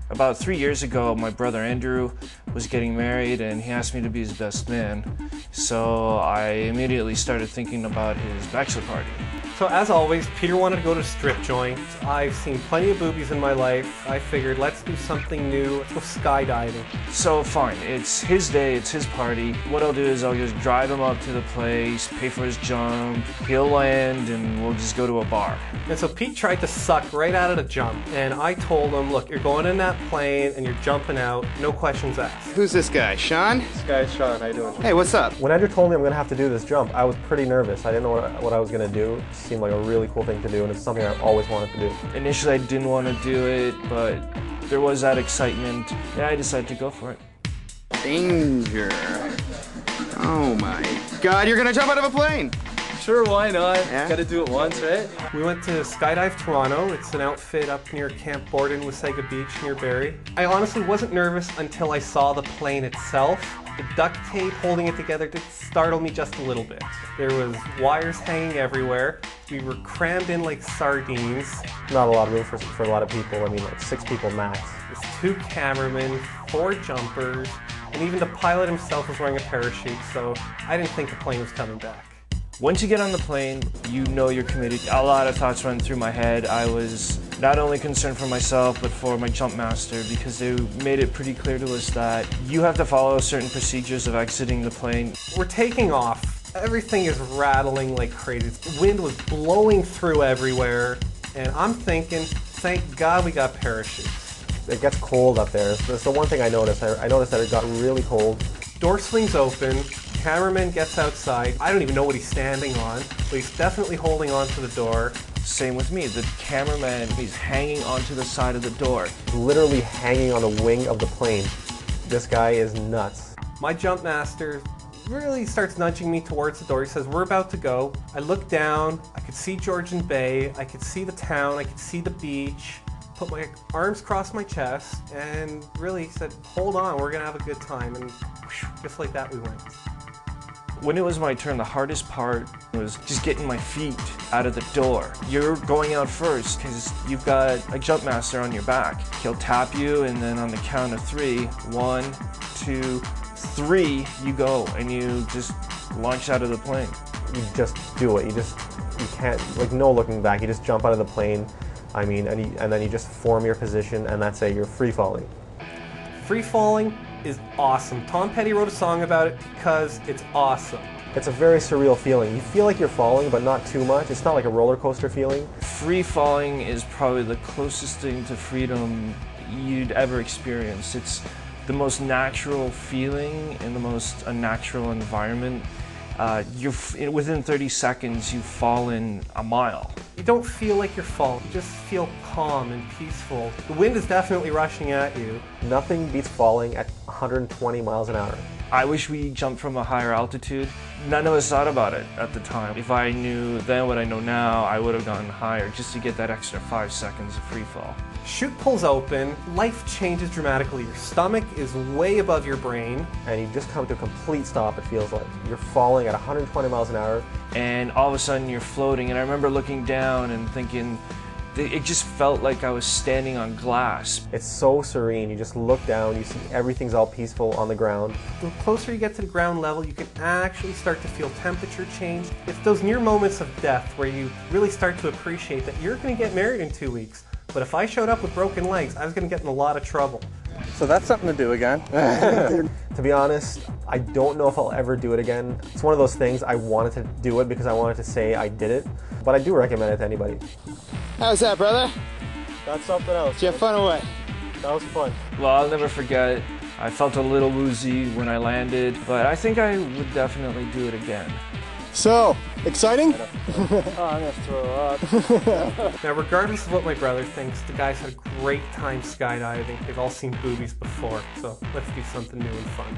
About 3 years ago, my brother Andrew was getting married and he asked me to be his best man. So I immediately started thinking about his bachelor party. So as always, Peter wanted to go to a strip joint. I've seen plenty of boobies in my life. I figured, let's do something new. Let's go skydiving. So fine, it's his day, it's his party. What I'll do is I'll just drive him up to the place, pay for his jump, he'll land, and we'll just go to a bar. And so Pete tried to suck right out of the jump. And I told him, look, you're going in that plane and you're jumping out, no questions asked. Who's this guy, Sean? This guy's Sean, how you doing? Hey, what's up? When Andrew told me I'm going to have to do this jump, I was pretty nervous. I didn't know what I was going to do. It seemed like a really cool thing to do, and it's something I always wanted to do. Initially I didn't want to do it, but there was that excitement. Yeah, I decided to go for it. Danger. Oh my God, you're gonna jump out of a plane! Sure, why not? Yeah. Gotta do it once, right? We went to Skydive Toronto. It's an outfit up near Camp Borden, Wasaga Beach near Barrie. I honestly wasn't nervous until I saw the plane itself. The duct tape holding it together did startle me just a little bit. There was wires hanging everywhere. We were crammed in like sardines. Not a lot of room for a lot of people. I mean, like 6 people max. There's 2 cameramen, 4 jumpers, and even the pilot himself was wearing a parachute, so I didn't think the plane was coming back. Once you get on the plane, you know you're committed. A lot of thoughts run through my head. I was not only concerned for myself, but for my jump master, because they made it pretty clear to us that you have to follow certain procedures of exiting the plane. We're taking off. Everything is rattling like crazy. The wind was blowing through everywhere, and I'm thinking, thank God we got parachutes. It gets cold up there. That's the one thing I noticed. I noticed that it got really cold. Door swings open, cameraman gets outside. I don't even know what he's standing on, but he's definitely holding on to the door. Same with me. The cameraman is hanging onto the side of the door. Literally hanging on the wing of the plane. This guy is nuts. My jump master really starts nudging me towards the door. He says, we're about to go. I look down, I could see Georgian Bay, I could see the town, I could see the beach. Put my arms across my chest and really said, hold on, we're gonna have a good time. And whoosh, just like that we went. When it was my turn, the hardest part was just getting my feet out of the door. You're going out first because you've got a jump master on your back. He'll tap you, and then on the count of 3, 1, 2, 3, you go, and you just launch out of the plane. You just do it. You can't, like, no looking back. You just jump out of the plane. I mean, and then you just form your position, and that's it. You're free falling. Free falling is awesome. Tom Petty wrote a song about it because it's awesome. It's a very surreal feeling. You feel like you're falling, but not too much. It's not like a roller coaster feeling. Free falling is probably the closest thing to freedom you'd ever experience. It's the most natural feeling in the most unnatural environment. Within 30 seconds, you've fallen a mile. You don't feel like you're falling, you just feel calm and peaceful. The wind is definitely rushing at you. Nothing beats falling at 120 miles an hour. I wish we jumped from a higher altitude. None of us thought about it at the time. If I knew then what I know now, I would have gone higher just to get that extra 5 seconds of free fall. Chute pulls open, life changes dramatically. Your stomach is way above your brain. And you just come to a complete stop, it feels like. You're falling at 120 miles an hour. And all of a sudden you're floating, and I remember looking down and thinking, it just felt like I was standing on glass. It's so serene. You just look down, you see everything's all peaceful on the ground. The closer you get to the ground level, you can actually start to feel temperature change. It's those near moments of death where you really start to appreciate that you're going to get married in 2 weeks. But if I showed up with broken legs, I was going to get in a lot of trouble. So that's something to do again. To be honest, I don't know if I'll ever do it again. It's one of those things I wanted to do it because I wanted to say I did it, but I do recommend it to anybody. How's that, brother? That's something else. Did you have fun or what? That was fun. Well, I'll never forget. I felt a little woozy when I landed, but I think I would definitely do it again. So, exciting? Oh, I'm gonna throw up. Now, regardless of what my brother thinks, the guys had a great time skydiving. They've all seen boobies before, so let's do something new and fun.